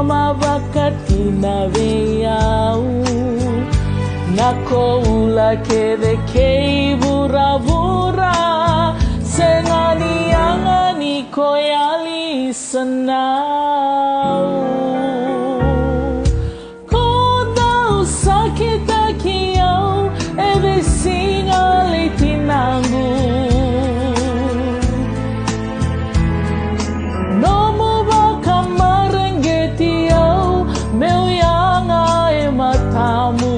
loma wakati na veau Nako ula kede kei vura-vura Sengani angani koyali senau Ko tau sakit akiau Eve singali tinanggu Nomu baka marenggetiau Meu yang ai matamu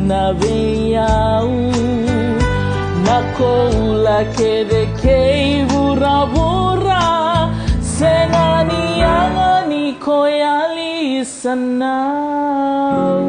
Na veau Nako ula kede kei vura-vura Sengani angani koyali senau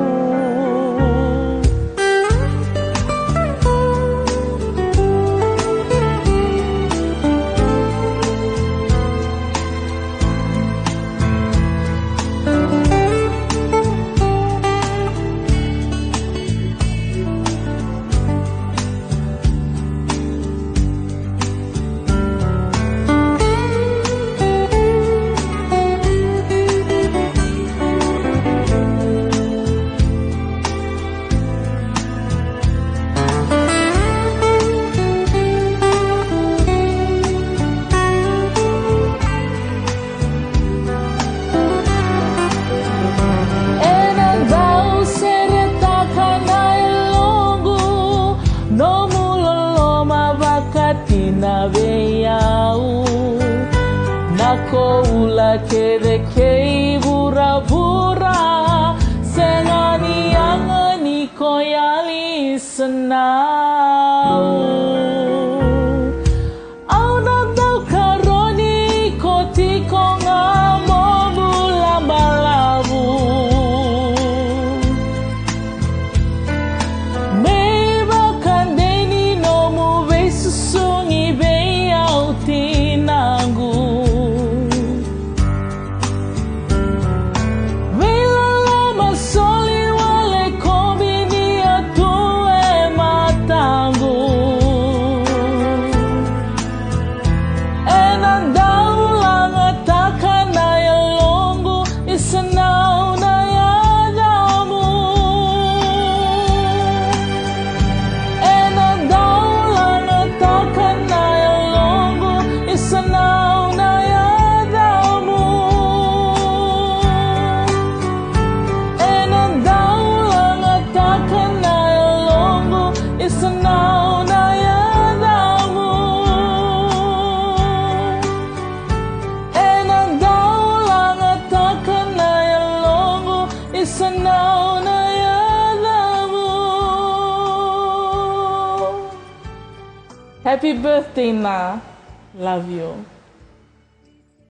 Na veau Nako ula kede kei vura-vura Sengani angani koyali senau Au natau karoni koti konga mobu lamba-labu Meba kandeni nomu vesusungi tinanggu Vela lama soli wale kombini atue matangu Enandau langa takana ya longu isenau na yadamu Enandau langa takana ya longu isenau na yadamu Enandau langa takana ya longu isenau na yadamu Enandau langa takana ya longu isenau na yadamu Happy birthday, Na. Love you.